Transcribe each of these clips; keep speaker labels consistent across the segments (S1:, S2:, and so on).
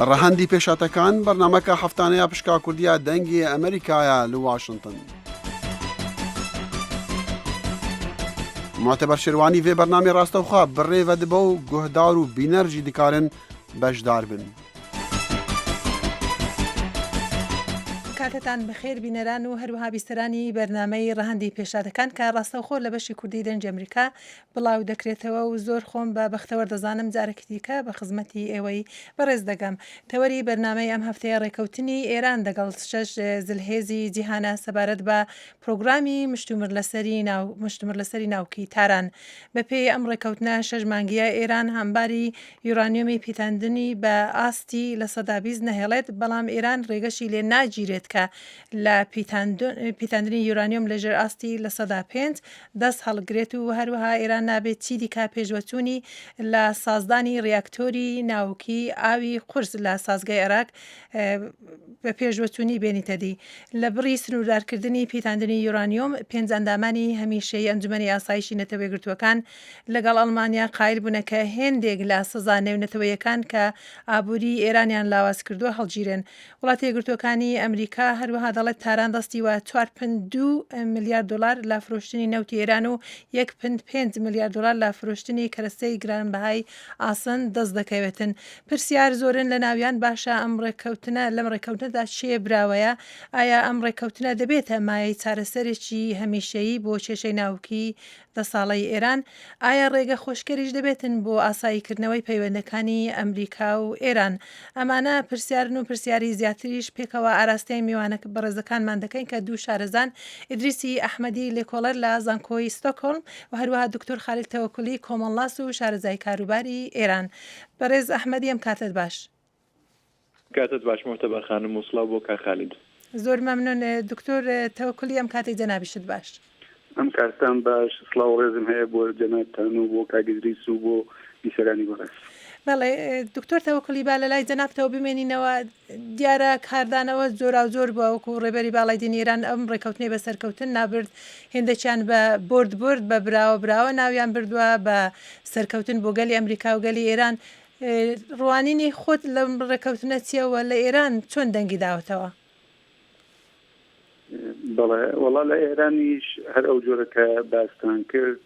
S1: ڕەهەندی پێشاتەکان بەرنامەکە هەفتانەیە پشکا کوردیا دەنگی ئەمریکایە لە واشنگتن. معتبر شێروانی vê bernamê rastewxwe bi rê ve dibe û guhdar û bîner jî dikarin bejdar bin.
S2: کاتتان بەخێر بینەران و هەروەها بیستەرانی بەرنامەی ڕەهەندی پێشاتەکان کە ڕاستەوخۆ لە بەشی کوردی دەنج ئەمریکا بڵاو دەکرێتەوە و زۆر خۆم بە بەختەوەر دەزانم جارێکی دیکە بە خزمەتی ئێوەی بەڕێز دەگەم. تەوەری بەرنامەی ئەم هەفتەیە ڕێکەوتنی ئێران دەگەڵ 6 زلهێزی جیهانە سەبارەت بە پرۆگرامی مشتومڕ لەسەری ناوکی تاران. بەپێی ئەم ڕێکەوتنە 6 مانگیە ئێران هەمباری یورانیۆمی پیتاندنی بە ئاستی لە سەدا 20 نەهێڵێت، بەڵام ئێران ڕێگەشی لێ ناگیرێت کە لە پیتاندنی یورانیۆم لەژێر ئاستی لە سەدا 5 دەست هەڵگرێت و هەروەها ئێران نابێت چی دیکە پێشوەچوونی لە سازدانی ڕیاکتۆری ناوکی ئاوی قورس لە سازگای عێراق بە پێشوەچوونی بێنیتەدی. لە بڕی سنووردارکردنی پیتاندنی یورانیۆم 5 ئەندامانی هەمیشەی ئەنجومەنی ئاسایشی نەتەوە یەکگرتووەکان لەگەڵ ئەڵمانیا قایل بوونەکە هێندێک لە سزا نێونەتەوەیەکان کە ئابووری ئێرانیان لاواز کردووە هەڵگیرێن. وڵاتی یەکگرتووەکانی ئەمریکا هەروەها دەڵێت تاران دەستیوە 4.2 میلیارد دلار لە فرۆشتنی نەوتی ئێران و 1.5 میلیارد دلار لە فرۆشتنی کەرەستەی گرانبەهای ئاسن دەست دەکەوێتن. پرسیار زۆرن لە ناویان باشە ئەم ڕێکەوتنەدا چێ براوەیە؟ ئایا ئەم ڕێکەوتنە دەبێتە مایەی چارەسەرێکی هەمیشەیی بۆ کێشەی ناوکی 10 ساڵەی ئێران؟ ئایا ڕێگە خۆشکەریش دەبێتن بۆ ئاساییکردنەوەی پەیوەندەکانی ئەمریکا و ئێران؟ ئەمانە پرسیارن و پرسیاری زیاتریش پێکەوە ئاراستەی میوانە بەڕێزەکانمان دەکەین کە دوو شارەزان ئیدریسی ئەحمەدی لێکۆڵەر لە زانکۆی ستۆکهۆلم و هەروەها دکتۆر خالیل تەوەکولی کۆمەڵاس و شارەزای کاروباری ئێران. بەڕێز ئەحمەدی ئەم کاتت باش.
S3: کاتت باش مۆتەبەر خانم و سڵاو بۆ کاک خالید.
S2: زۆر مەمنون. دکتۆر تەوەکولی ئەم کاتی جەنابیشت باش.
S4: ئەم کاتتان باش. سڵاو ڕێزم هەیە بۆ جەنابتان و بۆ کاک ئیدریس و بۆ بیسەرانی بەڕێز.
S2: بەڵێ دکتۆر تەوەکولی با لە لای جەنابتەوە بمێنینەوە. دیارە کاردانەوە زۆرا زۆر بووە وەکو ڕێبەری باڵای دینی ئێران ئەم ڕێکەوتنەی بە سەرکەوتن نابرد، هێندێکیان بە برد بە براوە ناویان بردووە بە سەرکەوتن بۆ گەلی ئەمریکا و گەلی ئێران. ڕوانینی خۆت لەم ڕێکەوتنە چیەوە؟ لە ئێران چۆن دەنگی داوەتەوە؟
S4: بەڵێ وەڵا لە ئێرانیش هەر ئەو جۆرەکە باستان کرد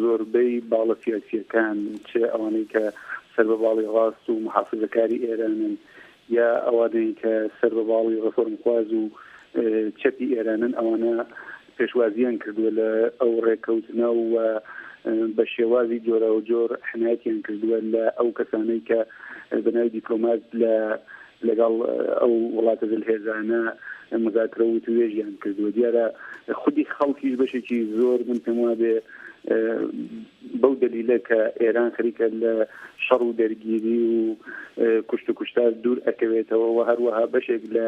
S4: زۆربەی باڵە سیاسیەکان چه ئەوانەی کە سەر بە باڵی ڕاست و محافزەکاری ئێرانن یا ئەوانەی کە سەر بە باڵی ڕەفۆرمخواز و چەپی ئێرانن ئەوانە پێشوازیان کردووە لە ئەو ڕێکەوتنە و بە شێوازی جۆرە و جۆر حمایەتیان کردووە لە ئەو کەسانەی کە بەناوی دیپلۆمات لەگەڵ ئەو وڵاتە دڵهێزانە مذاکرە و توێژیان کردووە. دیارە خودی خەڵکیش بەشێکی زۆر من پێم وابێ بەو دلیلە کە ئێران خەریکە لە شەڕ و دەرگیری و کوشت و کوشتار دوور ئەکەوێتەوە و هەروەها بەشێک لە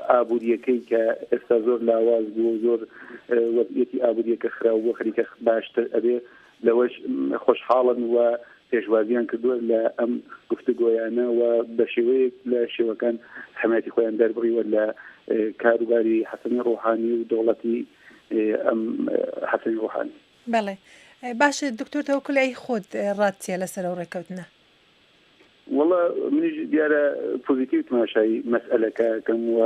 S4: ئابوووریەکەی کە ئێستا زۆر لاواز بوو زۆر وەزعیەتی ئابوووریەکە خراوە بۆ خەریکە باشتر ئەبێ لەوەش خۆشحاڵن و پێشوازیان کردووە لە ئەم گفتوگۆیانە و بە شێوەیەک لە شێوەکان حمایەتی خۆیان دەربڕیوە لە کاروباری حەسەنی ڕۆحانی و دەوڵەتی ئەم حەسەنی ڕۆحانی.
S2: بەڵێ باشە دکتۆر تەوەکولی خۆت ڕاتچیە لەسەر ئەو ڕێکەوتنە؟
S4: وەڵا منیش دیارە پۆزیتیو تماشای مەسئلەکەکەم و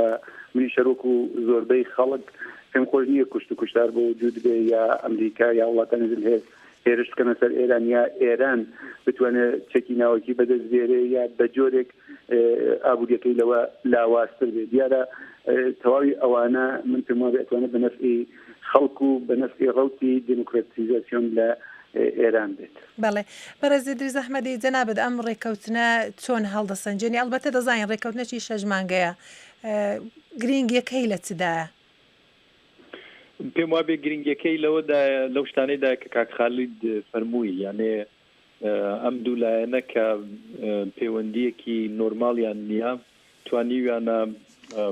S4: منی شەرۆک و زۆربەی خەڵک پێم خۆش نییە کوشت و کوشتار بۆ وجود بێ یا ئەمریکا یا وڵاتانی دڵهێز هێرش بکەنە سەر ئێران یا ئێران بتوانێت چەکی ناوەکی بەدەست بێرێ یا بە جۆرێک ئابوووریەکەی لەوە لاوازتر بێ. دیارە تەواوی ئەوانە من پێم وابێ ئەتوانێت بە نەفعی خەڵک و بە نەفعی ڕەوتی دیموکراتیزاسیۆن لە ئێران بێت.
S2: بەڵێ بەڕێز ئیدریس ئەحمەدی جەنابەت ئەم ڕێکەوتنە چۆن هەڵدەسەنجێنی؟ ئەڵبەتە دەزانین ڕێکەوتنەی 6 مانگەیە، گرنگیەکەی لە چدایە؟
S3: پێم وابێ گرنگەکەی لەو شتانەیدا کە کاک خالید فەرمووی، یانێ ئەم دوولایەنە کە پەیوەندیەکی نۆرماڵیان نییە توانیویانە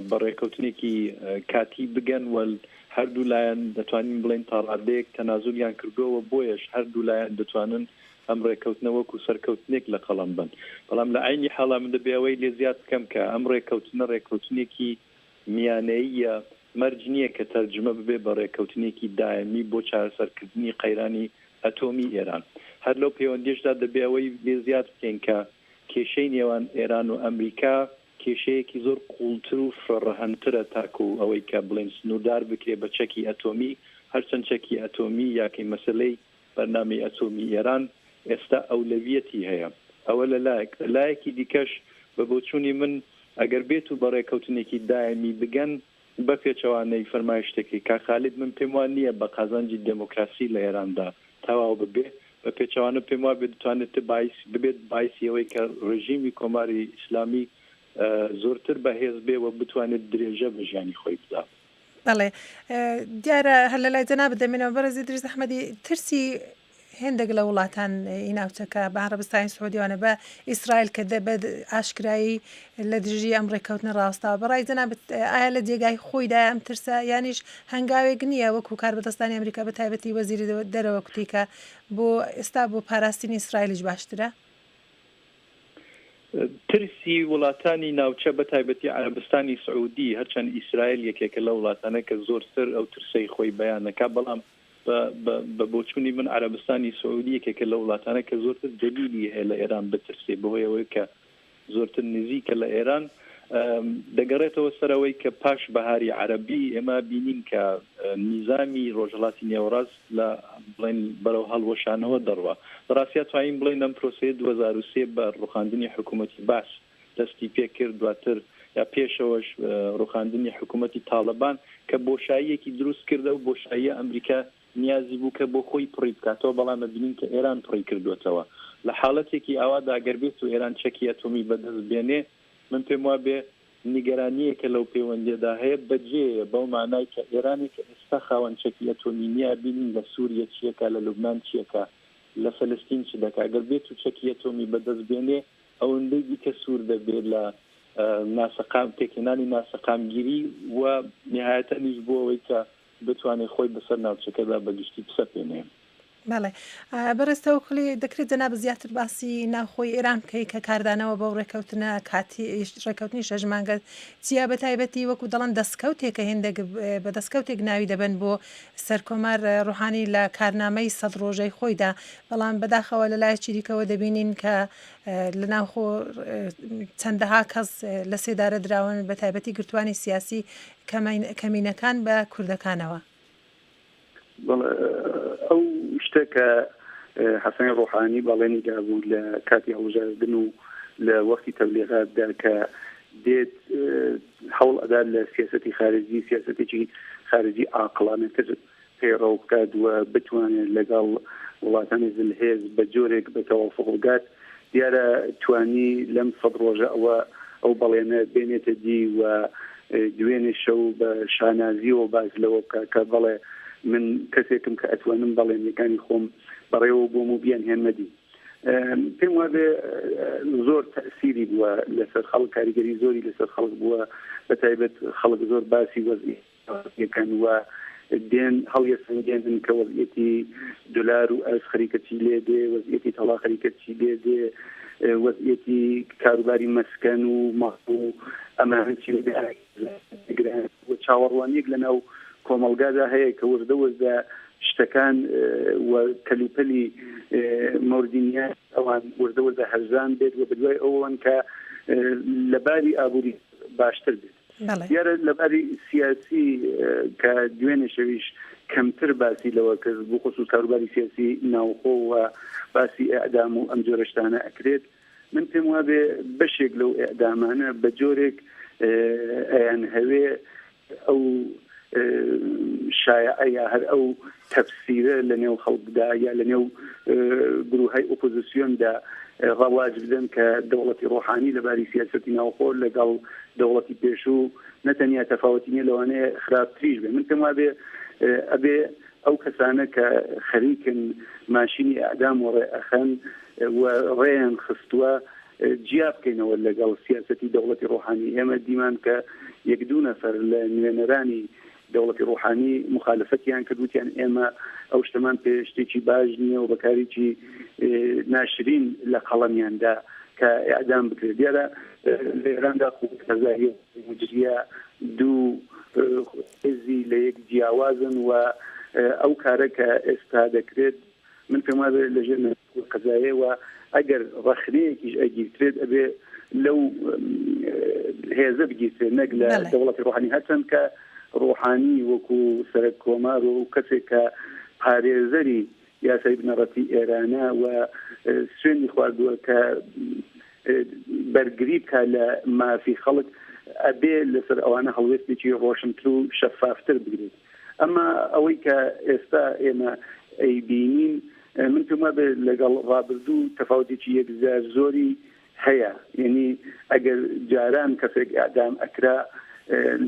S3: بە ڕێکەوتنێکی کاتی بگەن و هەردوو لایەن دەتوانین بڵێن تا ڕادەیەک تەنازولیان کردووە بۆیەش هەردوو لایەن دەتوانن ئەم ڕێکەوتنەوەک و سەرکەوتنێک لە قەڵام بن. بەڵام لە عینی حاڵا من دەبێ ئەوەی لێ زیاد بکەم کە ئەم ڕێکەوتنێکی میانەییە، مەرج نییە کە تەرجمە ببێ بە ڕێکەوتنێکی دایمی بۆ چارەسەرکردنی قەیرانی ئەتۆمی ئێران. هەر لەو پەیوەندیشدا دەبێ ئەوەی لێ زیاد بکەین کە کێشەی نێوان ئێران و ئەمریکا کێشەیەکی زۆر قوڵتر و فڕەهەنترە تاکو ئەوەی کە بڵێن سنوردار بکرێ بە چەکی ئەتۆمی هەرچەند چەکی ئەتۆمی یاکەی مەسلەی بەرنامەی ئەتۆمی ئێران ئێستا ئەولەویەتی هەیە. ئەوە لە لایەکی دیکەش بە بۆچوونی من ئەگەر بێت و بەڕێکەوتنێکی دایمی بگەن بە پێچەوانەی فەرمایشتێکی کاخالید من پێم وان نییە بە قازانجی دموکراسی لە ئێراندا تەواو ببێ بە پێچەوانە پێم وایە دەتوانێت ببێت باعثی ئەوەی کە ڕژیمی کۆماری ئیسلامی زۆرتر بەهێز بێ و بتوانێت درێژە بە ژیانی خۆی بدا.
S2: بەڵێ دیارە هەر لە لای جەناب دەمێنەوە بەڕێزی دریس ئەحمەدی ترسی هێندێک لە وڵاتان ئیناوچەکە بە عەرەبستانی سعودیوانە بە ئیسرائیل کە دەبێت ئاشکرایی لە دژی ئەم ڕێکەوتنە ڕاستەوە بەڕای جەنابەت ئایا لە جێگای خۆیدا ئەم ترسە یانیش هەنگاوێک نییە وەکو کاربەدەستانی ئەمریکا بە تایبەتی وەزیری دەرەوە کوتیکە بۆ ئێستا بۆ پاراستنی ئیسرائیلیش باشترە؟
S3: ترسی وڵاتانی ناوچە بە تایبەتی عەرەبستانی سعودی هەرچەند ئیسرائیل یەکێکە لە وڵاتانە کە زۆرتر ئەو ترسەی خۆی بەیانەکە بەڵام بە بۆچوونی من عەرەبستانی سعودی یەکێکە لە وڵاتانە کە زۆرتر دلیلی هەیە لە ئێران بترسێ بەهۆی ئەوەی کە زۆرتر نزیکە لە ئێران دەگەڕێتەوە سەرەوەی کە پاش بەهاری عەرەبی ئێمە بینین کە نیزامی ڕۆژهەڵاتی نێوەڕاست لە بڵێن بەرەو هەڵوەشانەوە دەڕوە بەڕاستیا توانین بڵێن ئەم پرۆسەیە 2003 بە ڕوخاندنی حکوومەتی باس دەستی پێ کرد دواتر یا پێشەوەش ڕوخاندنی حکوومەتی تاڵەبان کە بۆشاییەکی دروست کردە و بۆشاییە ئەمریکا نیازی بوو کە بۆ خۆی پڕی بکاتەوە بەڵام ببینین کە ئێران پڕی کردوێتەوە لە حاڵەتێکی ئاوادا ئەگەر بێت و ئێران چەکی ئەتۆمی بەدەست بێنێ من پێم وابێ نیگەرانیەکە لەو پەیوەندیەدا هەیە بەجێیە بەو مانای کە ئێرانی کە ئێستا خاوەن چەکی ئەتۆمی نییە بینین لە سووریا چیەکە لە لوبنان چیەکە لە فەلەستین چ دەکا ئەگەر بێت و چەکی ئەتۆمی بەدەست بێنێ ئەوەندەی دیکە سوور دەبێت لە ناسەقام تێکێنانی ناسەقامگیری و نهایەتەنیش بۆ ئەوەی کە بتوانێت خۆی بەسەر ناوچەکەدا بەگشتی بسەپێنێ.
S2: بەڵێ بەڕێستەوە کڵی دەکرێت جەناب زیاتر باسی ناوخۆی ئێران بکەی کە کاردانەوە بەو ڕێکەوتنە کاتی ڕێکەوتنی شەژمانگە چیا بە تایبەتی وەکو دەڵەن دەستکەوتێکە هێندێک بە دەستکەوتێک ناوی دەبن بۆ سەرکۆمار ڕوحانی لە کارنامەی 100 ڕۆژەی خۆیدا بەڵام بەداخەوە لە لایەکی دیکەوە دەبینین کە لە ناوخۆ چەندەها کەس لە سێدارە دراون بە تایبەتی گرتوانی سیاسی کەمینەکان بە کوردەکانەوە.
S4: ئەو شتێکە حەسەن ڕوحانی بەڵێنی دابوو لە کاتی هەڵبژاردن و لە وەختی تەبلیغاتدا کە دێت هەوڵ ئەدا لە سیاسەتی خارجی سیاسەتێکی خارجی عاقڵانەتر پەیڕەو بکات و بتوانێت لەگەڵ وڵاتانی زلهێز بە جۆرێک بە تەوافق بگات دیارە توانی لەم 100 ڕۆژە ئەو بەڵێنە بێنێتە دی و دوێنێ شەو بە شانازیەوە باز لەوە کە بەڵێ من کەسێکم کە ئەتوانم بەڵێنەکانی خۆم بەڕێوە بۆم و بیان هێنمەدی پێم وابێ زۆر تەسیری بووە لەسەر خەڵک کاریگەری زۆری لەسەر خەڵک بووە بە تایبەت خەڵک زۆر باسی وەزیەکەن و دێن هەڵیە سنگێنن کە وەزیەتی دولار و ئەرز خەریکەتی لێ دێ وەزیەتی تەڵا خەریکەتی لێ دێ وەزیەتی کاروباری مەسکەن و ماڵ و ئەمانەتی و چاوەڕوانیەک لەناو کۆمەلگادا هەیە کە وەردە شتەکان و کەلوپەلی مۆردینیان ئەوان وەردە هەرزان بێت و بەدوای ئەوان کە لەباری ئابووری باشتر بێت دیارە لەباری سیاسی کە دوێنێ شەویش کەمتر باسی لەوە کرد بۆ خصوص کاروباری سیاسی ناوخۆ و باسی ئەعدام و ئەم جۆرە شتانە ئەکرێت من پێم وابێ بەشێک لەو ئەعدامانە بە جۆرێک ئەیان هەوێ ئەو شایعە یا هەر ئەو تەفسیرە لە نێو خەڵکدا یا لە نێو گروههای ئۆپۆزیسیۆندا ڕەواج بدەن کە دەوڵەتی ڕۆحانی لەباری سیاسەتی ناوخۆ لەگەڵ دەوڵەتی پێشوو نەتەنیا تەفاوەتی نیە لەوانەیە خراپتریش بێ من پێم وابێ ئەبێ ئەو کەسانە کە خەریکن ماشینی ئەعدام و ڕێئەخەن و ڕێیان خستووە جیا بکەینەوە لەگەڵ سیاسەتی دەوڵەتی ڕۆحانی ئێمە دیمان کە یەک دوو نەفەر لە نوێنەرانی دەوڵەتی ڕۆحانی مخالفەتیان کردوتیان ئێمە ئەو شتەمان پێ شتێکی باش نییە و بەکارێکی ناشرین لە قەڵەمیاندا کە ئەعدام بکرێت دیارە لە ئێراندا قووەت‌قەزایی مجریە دوو حزبی لە یەک جیاوازن و ئەو کارە کە ئێستا دەکرێت من پێم وایە لەژێر قەزاییەوە ئەگەر ڕەخنەیەکیش ئەگیرترێت ئەبێ لەو هێزە بگیرترێت نەک لە دەوڵەتی ڕۆحانی هەرچەند کە ڕۆحانی وەکو سەرۆک کۆمار و کەسێک کە پارێزەری یاسای بنەڕەتی ئێرانە و سوێندی خواردووە کە بەرگری بکە لە مافی خەڵک ئەبێ لەسەر ئەوانە هەڵوێستێکی ڕۆشنتر و شەفافتر بگرێت. ئەمە ئەوەی کە ئێستا ئێمە ئەیبینین من پێم وایە لەگەڵ ڕابردوو تەفاوتێکی یەکجار زۆری هەیە. یعنی ئەگەر جاران کەسێک ئەعدام ئەکرا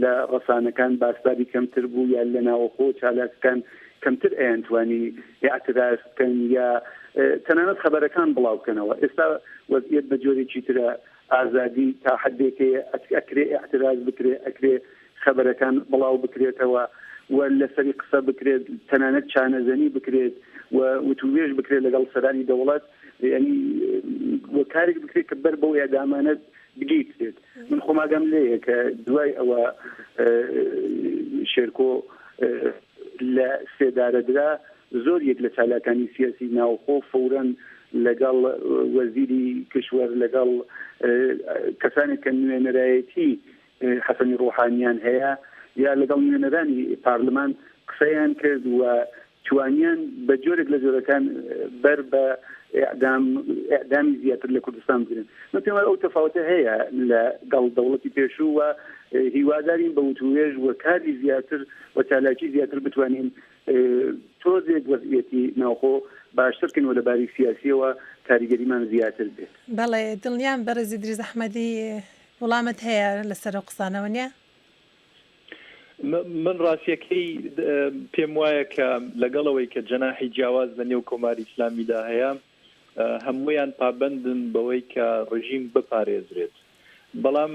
S4: لە ڕەسانەکان باستابی کەمتر بوو یا لە ناوەخۆ چالاکەکان کەمتر ئەیانتوانی ئاعتراض بکەن یا تەنانەت خەبەرەکان بڵاو بکەنەوە. ئێستا وەزعیەت بە جۆرێکی ترە ئازادی تا حدێکەیە ئەکرێ ئاعتراض بکرێ ئەکرێ خەبەرەکان بڵاو بکرێتەوە و لەسەری قسە بکرێت تەنانەت چانەزەنی بکرێت و وتوێژ بکرێت لەگەڵ سەرانی دەوڵەت ینی وەکارێک بکرێت کە بەر بەو یادامانەت بگیترێت. من خۆماگەم لێیە کە دوای ئەوە شێرکۆ لە سێدارەدرا زۆر یەک لە چالاکانی سیاسی ناوخۆ فورەن لەگەڵ وەزیری کشوەر لەگەڵ کەسانێک کە نوێنەرایەتی حەسەنی ڕۆحانیان هەیە یا لەگەڵ نوێنەرانی پارلمان قسەیان کرد و توانیان بە جۆرێک لە جۆرەکان بەر بە ئەعدامی زیاتر لە کوردستان بگرن. من پێم وایە ئەو تەفاوتە هەیە لەگەڵ دەوڵەتی پێشوو و هیوادارین بە وتوێژ و کاری زیاتر و چالاکی زیاتر بتوانین تۆزێک وەزعیەتی ناوخۆ باشترکەین و لەباری سیاسیەوە کاریگەریمان زیاتر بێت.
S2: بەڵێ دڵنیام بەرز ئیدریس ئەحمەدی وەڵامت هەیە لەسەر ئەو قسانەوە نییە؟
S3: من ڕاستیەکەی پێم وایە کە لەگەڵەوەی کە جەناحی جیاواز لە نێو کۆماری ئیسلامیدا هەیە هەموویان پابەندن بەوەی کە ڕژیم بپارێزرێت. بەڵام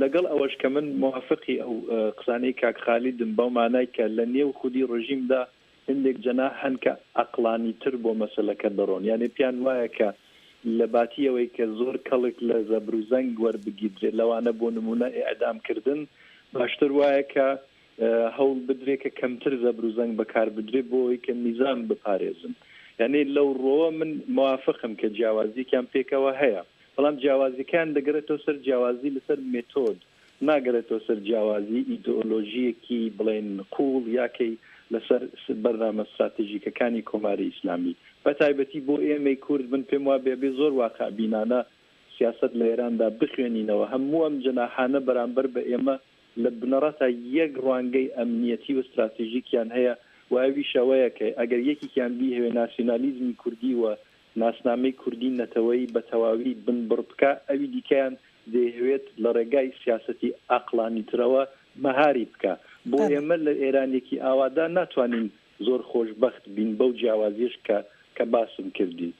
S3: لەگەڵ ئەوەش کە من موافقی ئەو قسانەی کاک خالیدم بەو مانای کە لە نێو خودی ڕژیمدا هەندێک جەناح هەن کە عەقلانی تر بۆ مەسەلەکە دەڕۆن. یعنی پیان وایە کە لە باتیەوەی کە زۆر کەڵک لە زەبروزەنگ وەربگیرێت لەوانە بۆ نمونە ئێعدامکردن باشتر وایە کە هەوڵ بدرێت کە کەمتر زەبروزەنگ بەکار بدرێت بۆی کە میزان بپارێزن. یعنی لەو ڕۆوە من موافقم کە جیاوازیەکان پێکەوە هەیە، بەڵام جیاوازیەکان دەگرێتەوە سەر جیاوازی لەسەر مێتۆد، ناگەرێتەوە سەر جیاوازی ئیدئۆلۆژیەکی بڵێن قوڵ یاکەی لەسەر بەرنامە استراتیژیکەکانی کۆماری ئیسلامی. بە تایبەتی بۆ ئێمەی کورد من پێم وایە بێ زۆر واقعبینانە سیاست لە ئێراندا بخوێنینەوە. هەموو ئەم جەناحانە بەرامبەر بە ئێمە لە بنەڕەتە یەک ڕوانگەی ئەمنیەتی و استراتیژیکیان هەیە و ئەویشەوەیە کە ئەگەر یەکیان بیهێوێ ناسیۆنالیزمی کوردی و ناسنامەی کوردی نەتەوەی بە تەواوی بنبڕ بکە، ئەوی دیکەیان دەیەوێت لە ڕێگای سیاسەتی عەقلانی ترەوە مەهاری بکە. بۆ ئێمە لە ئێرانێکی ئاوادا ناتوانین زۆر خۆشبەخت بین بەو جیاوازیش کە باسم کردی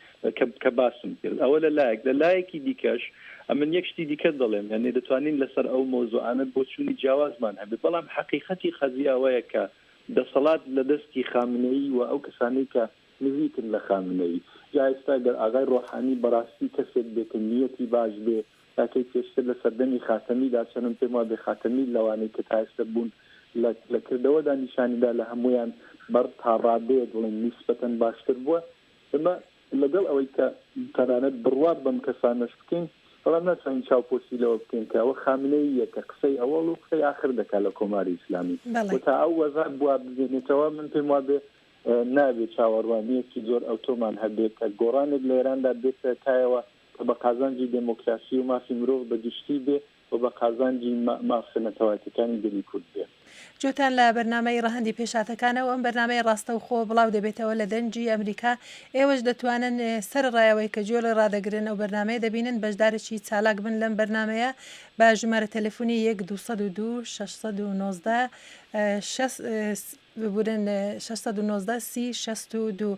S3: کە باسم کرد. ئەوە لە لایەکی دیکەش ئەمن یەک شتی دیکە دەڵێم، یعنی دەتوانین لەسەر ئەو مۆزوعانە بۆ چوونی جیاوازمان هەبێت، بەڵام حەقیقەتی خەزیاوەیە کە دەسەڵات لە دەستی خامنەیی و ئەو کەسانەی کە نزیکن لە خامنەیی جا ئێستا گەر ئاغای ڕۆحانی بەڕاستی کەسێک بێت نیەتی باش بێ تاکەی پێشتر لە سەردەمی خاتەمیدا چەندم پێم وایە بێ خاتەمی لەوانەی کە تا ئێستا بوون لە کردەوەدا نیشانیدا لە هەمویان بەر تا ڕادەیە دڵێن نیسبەتەن باشتر بووە. ئەمە لەگەڵ ئەوەی کە تەنانەت بڕوات بەم کەسانەش بکەین، بەڵام ناتوانین چاوپۆشی لەوە بکەین کە ئەوە خامنەیە کە قسەی ئەوەڵ و قسەی آخر دەکات لە کۆماری ئیسلامی و تا ئەو وەزات بووە بزێنێتەوە من پێم وایە نابێت چاوەڕوانیەکی زۆر ئەوتۆمان هەبێت کە گۆڕانێک لە ئێراندا بێتە تایەوە کە بە قازانجی دموکراسی و مافی مرۆڤ بەگشتی بێ و بە قازانجی مافی نەتەوایەتەکانی دلی کورد بێ.
S2: جوتان لە بەرنامەی ڕەهەندی پێشاتەکانەوە ئەم بەرنامەی ڕاستە و خۆ بڵاو دەبێتەوە لە دەنجی ئەمریکا. ئێوەش دەتوانن سەر ڕایەوەی کە جۆڵی ڕدەگرن ئەو بەرنامەیە دەبینن بەشدارێکی چالاک بن لەم بەرنمەیە بە ژمارە تەلەفۆنی 1202 619 ببورن 619 32.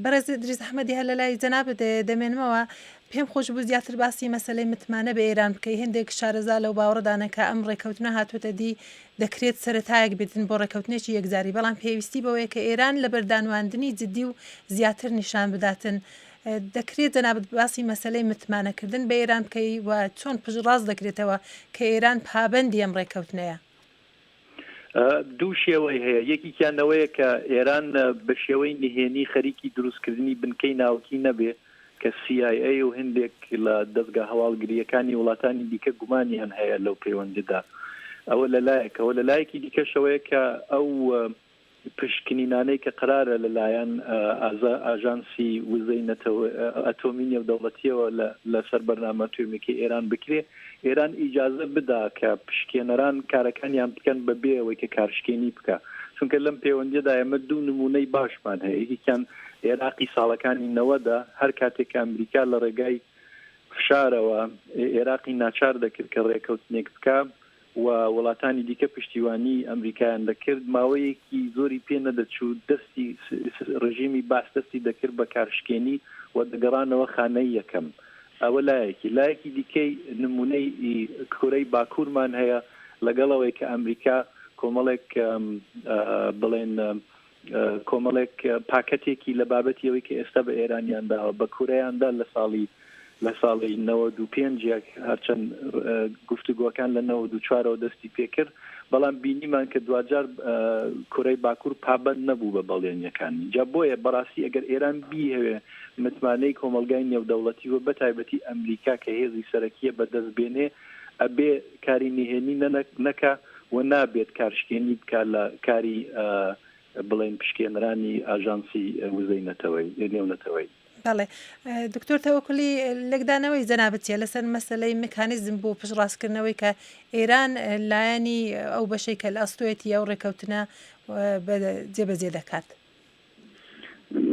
S2: بەرز ئیدریس ئەحمەدی هەر لە لای جەنابەت دەمێنمەوە. پێم خۆش بوو زیاتر باسی مەسەلەی متمانە بە ئێران بکەی. هەندێک شارەزا لەو باوەڕدانە کە ئەم ڕێکەوتنە هاتووەتە دی دەکرێت سەرەتایەک بێتن بۆ ڕێکەوتنێکی یەکجاری، بەڵام پێویستی بەوەیە کە ئێران لە بەردانواندنی جددی و زیاتر نیشان بداتن. دەکرێت جەنابەت باسی مەسەلەی متمانەکردن بە ئێران بکەی و چۆن ڕاست دەکرێتەوە کە ئێران پابەندی ئەم ڕێکەوتنەیە؟
S3: دوو شێوەی هەیە. یەکیانەوەیە کە ئێران بە شێوەی نهێنی خەریکی دروستکردنی بنکەی ناوکی نەبێ کە CIA و هندێک لە دەستگا هەواڵگریەکانی وڵاتانی دیکە گومانیان هەیە لەو پەیوەندیدا. ئەوە لەلایەکەوە لەلایەکی دیکە شەوەیە کە ئەو پشکنینانەی کە قرارە لەلایەن ئاژانسی وزەی ئەتۆمی نێودەوڵەتیەوە لەسەر بەرنامە ئەتۆمیەکەی ئێران بکرێ، ئێران ئیجازە بدا کە پشکێنەران کارەکانیان بکەن بەبێ ئەوەی کە کارشکێنی بکە. چونکە لەم پەیوەندیدا ئێمە دوو نمونەی باشمان هەیە. یەکێکیان عێراقی ساڵەکانی 90دا هەر کاتێک ئەمریکا لە ڕێگای فشارەوە عێراقی ناچار دەکرد کە ڕێکەوتنێک بکە و وڵاتانی دیکە پشتیوانی ئەمریکایان دەکرد، ماوەیەکی زۆری پێ نەدەچوو دەستی ڕژیمی باسدەستی دەکرد بە کارشکێنی و دەگەڕانەوە خانەی یەکەم. ئەوە لایەکی دیکەی نمونەی کورەی باکوورمان هەیە لەگەڵەوەی کە ئەمریکا کۆمەڵێک بڵێن کۆمەڵێک پاکەتێکی لە بابەتی ئەوەی کە ئێستا بە ئێرانیانداوە بە کوورەیاندا لە ساڵی 95 هەرچەند گفتوگۆکان لە 94ەوە دەستی پێکرد، بەڵام بینیمان کە دوجار کورەی باکوور پابەند نەبوو بە بەڵێنیەکانی. جا بۆیە بەڕاستی ئەگەر ئێران بیهەوێ متمانەی کۆمەلگای نێودەوڵەتی و بەتایبەتی ئەمریکا کە هێزی سەرەکیە بەدەست بێنێ، ئەبێ کاری نهێنی نەکە و نابێت کارشکێنی بکە لە کاری بڵێن پشکێنرانی ئاژانسی وزەی نێونەتەوەی.
S2: بەڵێ دکتۆر تەوەکولی لەگدانەوەی جەنابەتیە لەسەر مەسلەی میکانیزم بۆ پشتڕاستکردنەوەی کە ئێران لایەنی ئەو بەشەی کە لە ئەستۆیەتی ئەو ڕێکەوتنە جێبەجێ دەکات.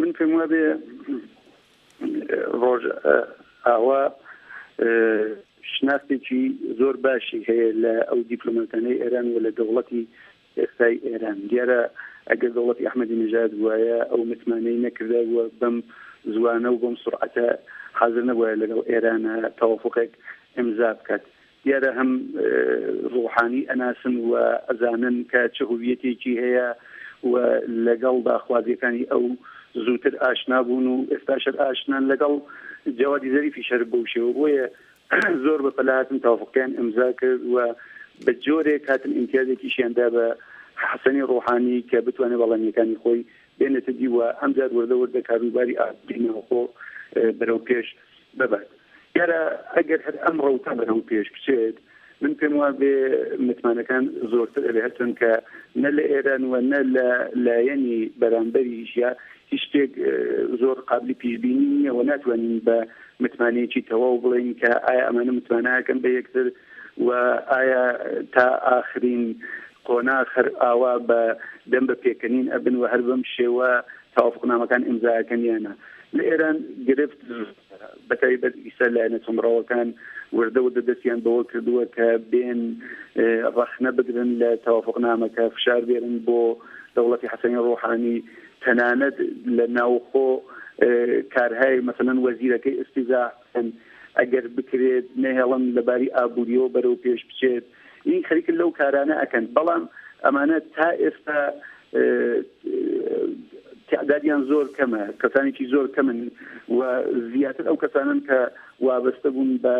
S4: من پێم وایە بێ ڕۆژ ئاوا شناختێکی زۆر باشی هەیە لە ئەو دیپلۆماتانەی ئێران و لە دەوڵەتی ئێستای ئێران. دیارە ئەگەر دەوڵەتی ئەحمەدی نژاد وایە ئەو متمانەی نەکردە و بەم زوانە و بۆم سرعەتە حاضر نەبووە لەگەڵ ئێرانە تەوافقێک ئیمزا بکات. دیارە هەم ڕوحانی ئەناسن و ئەزانن کە چه هویەتێکی هەیە و لەگەڵ داخوازیەکانی ئەو زووتر ئاشنا بوون و ئێستاشر ئاشنان لەگەڵ جەوادی زەریفی شەرک بەو شێوە. بۆیە زۆر بە پەلاتن تەوافقیان ئیمزا کرد و بە جۆرێک هاتن ئیمتیازێکیشیاندا بە حەسەنی ڕوحانی کە بتوانێت بەڵێنیەکانی خۆی بێنێتە دی و ئەمجار وەردە کاروباری ئابینەوە خۆ بەرەو پێش ببات. یارە ئەگەر هەر ئەم ڕەوتە بەرەو پێش بچێت، من پێم وایە بێ متمانەکان زۆرتر ئەبێ هەرچەند کە نە لە ئێران و نە لە لایەنی بەرامبەریشیا هیچ شتێک زۆر قابلی پێشبینی نییە و ناتوانین بە متمانەیەکی تەواو بڵێن کە ئایا ئەمانە متمانەکەن بە یەکتر و ئایا تا ئاخرین قۆناغ هەر ئاوا بە دەم بە پێکەنین ئەبن و هەر بەم شێوە تەوافقنامەکان ئیمزاکەن یانە. لە ئێران گرفت بەتایبەت ئیسا لایەنە چەمڕەوەکان وردە دەستیان بەوە کردووە کە بێن ڕەخنە بگرن لە تەوافقنامەکە فشار بێرن بۆ دەوڵەتی حەسەنی ڕوحانی تەنانەت لە ناوخۆ کارهای مثلا وەزیرەکەی ئستیزاع ئەگەر بکرێت نەهێڵن لەباری ئابووریەوە بەرەو پێش بچێت. این خەریکن لەو کارانە ئەکەن، بەڵام ئەمانە تا ئێستا تعدادیان زۆر کەمە، کەسانێکی زۆر کەمن و زیاتر ئەو کەسانن کە وابەستە بوون بە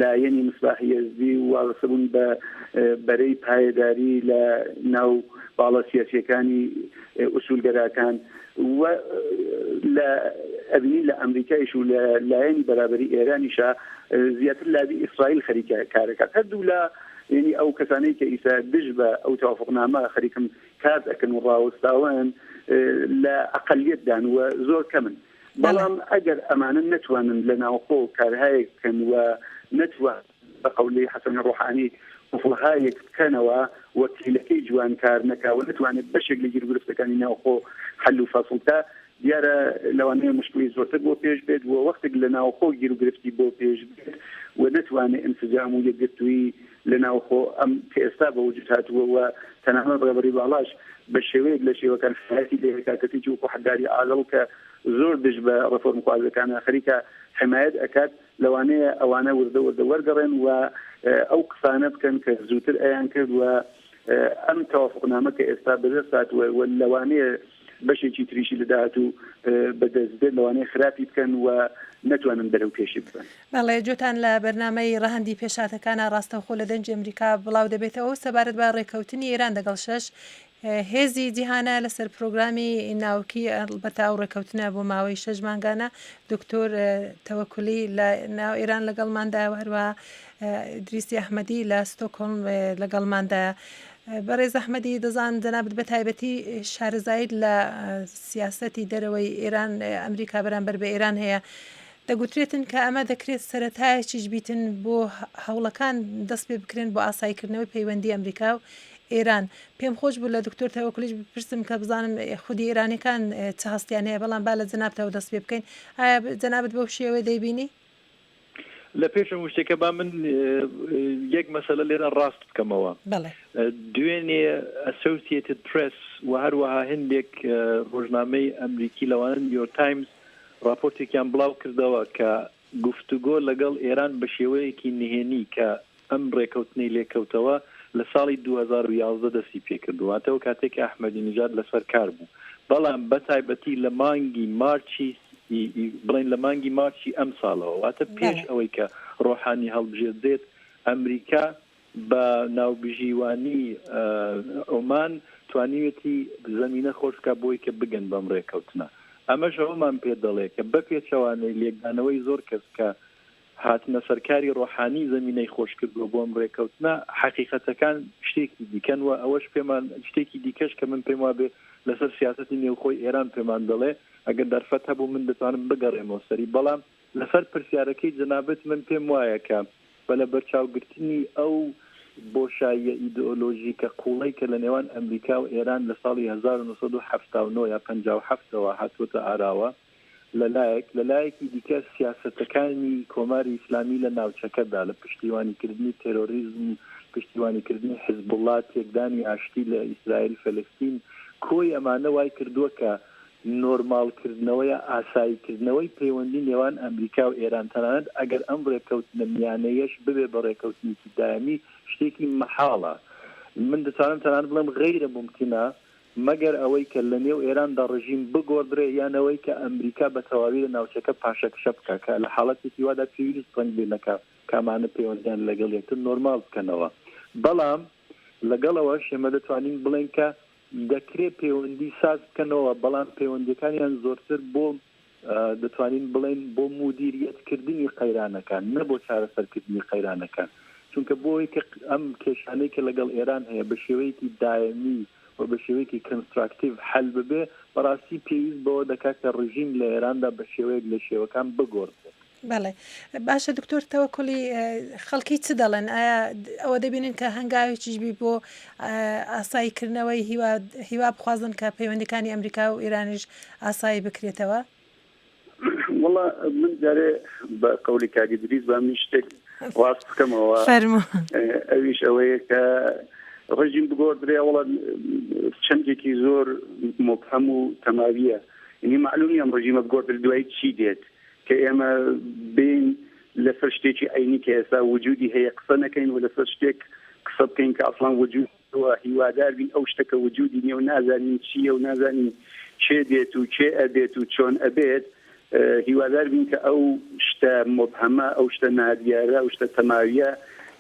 S4: لایەنی مصباحی یەزدی و وابەستە بوون بە بەرەی پایەداری لە ناو باڵە سیاسیەکانی ئوسولگەراکان و لە ئەبینی لە ئەمریکایش و لە لایەنی بەرابەری ئێرانیشا زیاتر لابی ئیسرائیل خەریکە کارەکات. هەردوو لە یعنی ئەو کەسانەی کە ئیسا دژ بە ئەو تەوافقنامە خەریکم کار دەکەن و ڕاوەستاون لە ئەقەلیەتدان و زۆر کەمن. بەڵام ئەگەر ئەمانە نەتوانن لە ناوخۆ کارهایەک بکەن و نەتوان بە قەولەی حەسەنی ڕوحانی وفڵهایەک بکەنەوە وەکیلەکەی جوان کار نەکاوە نەتوانێت بەشێک لە گیرگرفتەکانی ناوخۆ حل و فەسڵتا، دیارە لەوانەیە مشکلی زۆرتر بۆ پێش بێت و وەختێک لە ناوخۆ گیرگرفتی بۆ پێش بێت و نەتوانێت ئینسجام و یەکگرتووی لە ناوخۆ ئەم کە ئێستا بە وجود هاتووە و تەنانەت ڕێبەری باڵاش بە شێوەیەک لە شێوەکان حیاتی لە هێکاتەتی و حەداری ئاڵ کە زۆر دژ بە ڕفۆرم خوازەکانە خەریکە حمایەت ئەکات، لەوانەیە ئەوانە وردە وەرگەڕێن و ئەو قسانە بکەن کە زووتر ئەیان کرد و ئەم تەوافقنامە کە ئێستا بەدەست هاتووە و لەوانەیە بەشێکی تریشی لەداهات و بەدەستبێت لەوانەیە خراپی بکەن و نەتوانن بەرەو پێشی بکەن.
S2: بەڵێ جوتان لە بەرنامەی ڕەهەندی پێشاتەکانە ڕاستەوخۆ لە دەنجی ئەمریکا بڵاو دەبێتەوە سەبارەت بە ڕێکەوتنی ئێران لەگەڵ 6 هێزی جیهانە لەسەر پرۆگرامی ناوکی ئەلبەتە ئەو ڕێکەوتنە بۆ ماوەی 6 مانگانە دکتۆر تەوەکولی لە ناو ئێران لەگەڵماندا هەروە ئیدریسی ئەحمەدی لە ستۆکهۆلم لەگەڵماندایە. بەڕێز ئەحمەدی دەزانم جەنابەت بە تایبەتی شارەزایت لە سیاسەتی دەرەوەی ئێران ئەمریکا بەرامبەر بە ئێران هەیە. دەگوترێتن کە ئەمە دەکرێت سەرەتایەکیش بیتن بۆ هەوڵەکان دەست پێ بکرێن بۆ ئاسایکردنەوەی پەیوەندی ئەمریکا و ئێران. پێم خۆش بوو لە دکتۆر تەوەکولیش بپرسم کە بزانم خودی ئێرانیەکان چ هەستیان هەیە، بەڵام با لە جەنابتەوە دەست پێ بکەین. ئایا جەنابەت بەو شێوەیە دەیبینی؟
S3: لە پێشم شتێکە با من یەک مەسەلە لێرە ڕاست بکەمەوە. دوێنێ ئەسۆسیێتد پرس و هەروەها هەندێک ڕۆژنامەی ئەمریکی لەوانە نیویۆرک تایمز راپۆرتێکیان بڵاو کردەوە کە گفتوگۆ لەگەڵ ئێران بە شێوەیەکی نهێنی کە ئەم ڕێکەوتنەی لێکەوتەوە لە ساڵی 2011 دەستی پێکردوواتەوە کاتێک ئەحمەدی نژاد لەسەر کار بوو. بەڵام بە تایبەتی لە مانگی مارچی بڵین لە مانگی مارچی ئەم ساڵەوە واتە پێش ئەوەی کە ڕۆحانی هەڵبژێردێت ئەمریکا بە ناوبژیوانی ئۆمان توانیوێتی زەمینە خۆشکە بۆی کە بگەن بەم ڕێکەوتنە. ئەمەش ئەومان پێ دەڵێ کە بە پێچەوانەی لێکدانەوەی زۆر کەس کە هاتنە سەرکاری ڕۆحانی زەمینەی خۆش کردووە بۆ ئەم ڕێکەوتنە حەقیقەتەکان شتێکی دیکەن و ئەوەش پێمان شتێکی دیکەش کە من پێم وابێ لەسەر سیاسەتی نێوخۆی ئێران پێمان دەڵێ ئەگەر دەرفەت هەبوو من دەتوانم بگەڕێمەوە سەری. بەڵام لەسەر پرسیارەکەی جەنابەت من پێم وایە کە بە لە بەرچاوگرتنی ئەو بۆشاییە ئیدئۆلۆژیکە قوڵەی کە لە نێوان ئەمریکا و ئێران لە ساڵی 1970 یا 57ەوە هاتوۆتە ئاراوە لەلایەکی دیکە سیاسەتەکانی کۆماری ئیسلامی لە ناوچەکەدا لە پشتیوانیکردنی تێرۆریزم، پشتیوانیکردنی حزب الله، تێکدانی ئاشتی لە ئیسرائیل فەلەستین، کۆی ئەمانە وای کردووە کە نۆرمالکردنەوەی ئاساییکردنەوەی پەیوەندی نێوان ئەمریکا و ئێران تەنانەت ئەگەر ئەم ڕێکەوتنە میانەیەش ببێ بە ڕێکەوتنێکی دایمی شتێکی مەحاڵە. من دەتوانم تەنانەت بڵێم غەیرە ممکنە مەگەر ئەوەی کە لە نێو ئێراندا ڕژیم بگۆڕدرێ یانەوەی کە ئەمریکا بە تەواوی لە ناوچەکە پاشەکشە بکە کە لە حاڵەتێکی وادا پێویست ڕەنگ بێ نەکا کامانە پەیوەندیان لەگەڵ یەکتر نۆرمال بکەنەوە. بەڵام لەگەڵەوە ئێمە دەتوانین بڵێن کە دەکرێت پەیوەندی ساز بکەنەوە، بەڵام پەیوەندیەکانیان زۆرتر بۆ دەتوانین بڵێن بۆ مدیریەتکردنی قەیرانەکان نە بۆ چارەسەرکردنی قەیرانەکان، چونکە بۆی کە ئەم کێشانەی کە لەگەڵ ئێران هەیە بە شێوەیەکی دایمی و بە شێوەیەکی کنستراکتیو حل ببێ بەڕاستی پێویست بەوە دەکات کە ڕژیم لە ئێراندا بە شێوەیەک لە شێوەکان بگۆڕێت.
S2: بەڵێ باشە دکتۆر تەوەکولی خەڵکی چ دەڵێن؟ ئایا ئەوە دەبینن کە هەنگاوێکیش بی بۆ ئاساییکردنەوەی هیوا بخوازن کە پەیوەندیەکانی ئەمریکا و ئێرانیش ئاسایی بکرێتەوە؟
S4: وڵا من جارێ بە قەولی کاگی دریز با من شتێک ڕاست بکەمەوە ئەویش ئەوەیە کە ڕژیم بگۆڕدرێ وڵا چەندێکی زۆر مبهم و تەماویە، یعنی معلومی ئەم ڕژیمە بگۆڕدرێ دوای چی دێت کە ئێمە بین لەسەر شتێکی عینی کە ئێستا وجودی هەیە قسە نەکەین و لەسەر شتێک قسە بکەین کە ئەسڵان وجود هیوادار بین ئەو شتەکە وجودی نیە و نازانین چییە و نازانین چێ دێت و چێ ئەبێت و چۆن ئەبێت، هیوادار بین کە ئەو شتە مبهەمە ئەو شتە نادیارە ئەو شتە تەماویە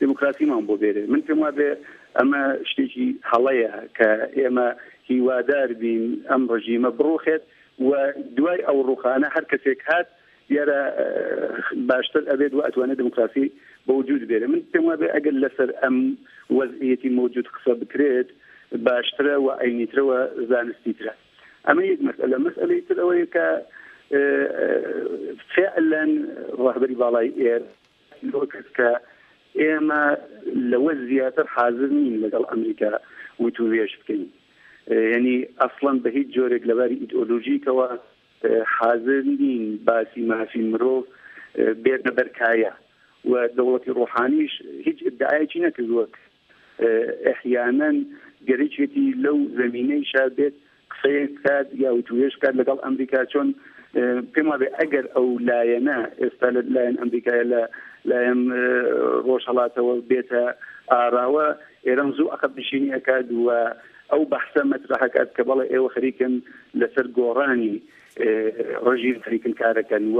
S4: دموکراسیمان بۆ بێرێ. من پێم وابێ ئەمە شتێکی هەڵەیە کە ئێمە هیوادار بین ئەم ڕژیمە بڕوخێت و دوای ئەو ڕوخانە هەر کەسێک هات دیارە باشتر ئەبێت و ئەتوانێت دموکراسی بە وجود بێرێ. من پێم وابێ ئەگەر لەسەر ئەم وەزعیەتی موجود قسە بکرێت باشترە و عینیترەوە زانستیترە. ئەمە یەک مەسئلە. مەسئلەی تر ئەوەیە کە فعلا ڕاهبەری باڵای ئێران کە ئێمە لەوە زیاتر حاضر نین لەگەڵ ئەمریکا وتوێژ بکەین، یعنی ئەسڵەن بە هیچ جۆرێک لەباری ئیدئۆلۆژیکەوە حاضر نین باسی مافی مرۆڤ بێتە بەرکایە و دەوڵەتی ڕۆحانیش هیچ ئیدعایەکی نەکردووە ئەحیانەن گەرەیەکی لەو زەمینەی شاد بێت قسەیەک کات یا وتوێژ کات لەگەڵ ئەمریکا، چۆن پێم وابێ ئەگەر ئەو لایەنە ئێستا لایەن ئەمریکایە لە لایەن ڕۆژهەڵاتەوە بێتە ئاراوە ئێران زوو عەقەب نشینی ئەکات و ئەو بەحسە مەترەحەکات کە بەڵێ ئێوە خەریکن لەسەر گۆڕانی ڕژیم خەریکن کارەکەن و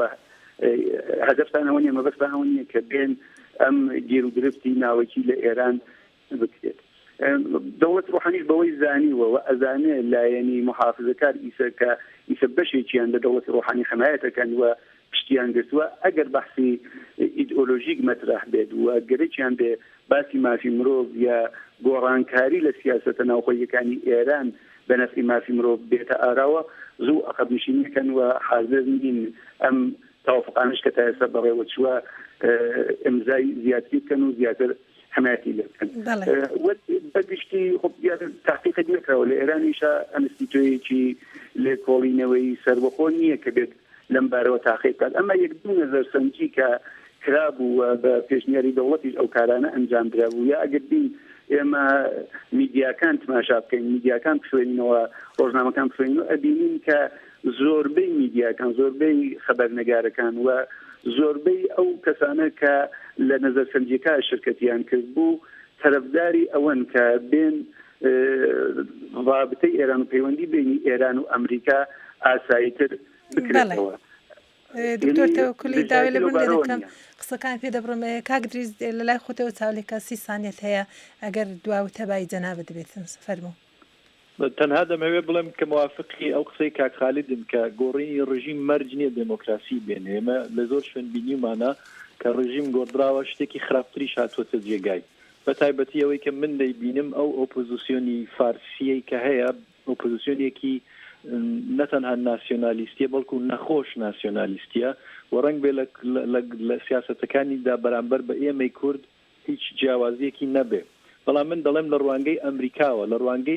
S4: هەدەفتان ئەوە نیە، مەبەستان ئەوە نیە کە بێن ئەم گیر و گرفتی ناوەکی لە ئێران بکرێت. دەوڵەت ڕۆحانیش بەوەی زانیوە و ئەزانێ لایەنی محافزەکار ئیسە بەشێکیان لە دەوڵەتی ڕۆحانی حمایەتەکەن و پشتیان گرتووە ئەگەر بەحسی ئیدئۆلۆژیک مەطرح بێت و گەرەکیان بێ باسی مافی مرۆڤ یا گۆڕانکاری لە سیاسەتە ناوخۆیەکانی ئێران بە نەفعی مافی مرۆڤ بێتە ئاراوە زوو عەقەبنشینیەکەن و حاضر نین ئەم تەوافقانش کە تا ئێستا بەڕێوە چووە ئیمزای زیاتر بکەن و زیاتر حمایەتی لێ بکەن. بەگشتی خۆ تحقیقی نەکراوە لە ئێرانیشە ئەنستیتۆیەکی لێکۆڵینەوەی سەربەخۆ نییە کە بێت لەم بارەوە تاقیق بکات. ئەمە یەک دوو نەزەرسەنجی کە کرابوو و بە پێشنیاری دەوڵەتیش ئەو کارانە ئەنجام درابوو یا ئەگەر بین ئێمە میدیاکان تماشا بکەین میدیاکان بخوێنینەوە ڕۆژنامەکان بخوێنینەوە ئەبینین کە زۆربەی میدیاکان زۆربەی خەبەرنەگارەکان و زۆربەی ئەو کەسانە کە لە نەزەرسەنجیەکە شرکەتیان کرد بوو تەرەفداری ئەوەن کە بێن رابطەی ئێران و پەیوەندی بینی ئێران و ئەمریکا ئاساییتر بکرێتەوە.
S2: دکتۆر تەوەکولی داوای لەبوون لێ دەکەم قسەکان پێ دەبڕم. کاک دریز لە لای خۆتەوە چاولێکە 30 سانیەت هەیە ئەگەر دواوتە بای جەنابەت دەبێتن فەرموو.
S3: تەنها دەمەوێت بڵێم کە موافقی ئەو قسەی کاک خالیدن کە گۆڕینی ڕژیم مەرج نییە دموکراسی بێن. ئێمە لە زۆر شوێن بینیمانە کە ڕژیم گۆڕدراوە شتێکی خراپتریش هاتووەتە جێگای بە تایبەتی ئەوەی کە من دەیبینم ئەو ئۆپۆزیسیۆنی فارسیەی کە هەیە ئۆپۆزیسیۆنێکی نەتەنها ناسیۆنالیستیە بەڵکو نەخۆش ناسیۆنالیستیە و ڕەنگ بێ لە سیاسەتەکانیدا بەرامبەر بە ئێمەی کورد هیچ جیاوازیەکی نەبێ. بەڵام من دەڵێم لە ڕوانگەی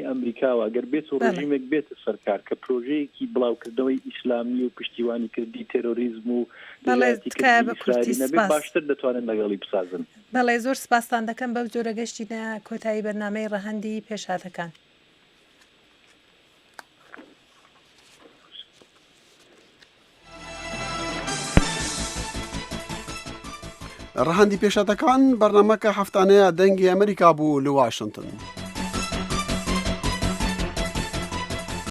S3: ئەمریکاوە گەر بێت و ڕژیمێک بێتە سەرکار کە پرۆژەیەکی بڵاوکردنەوەی ئیسلامی و پشتیوانی کردی تێرۆریزم و نەبێت باشتر دەتوانن لەگەڵی بسازن.
S2: بەڵێ زۆر سپاسان دەکەم بەو جۆرە گەشتینە کۆتایی بەرنامەی ڕەهەندی پێشهاتەکان.
S1: ڕەهەندی پێشەتەکان بەرنامەکە هەفتانەیە دەنگی ئەمریکا بوو لە واشنگتن.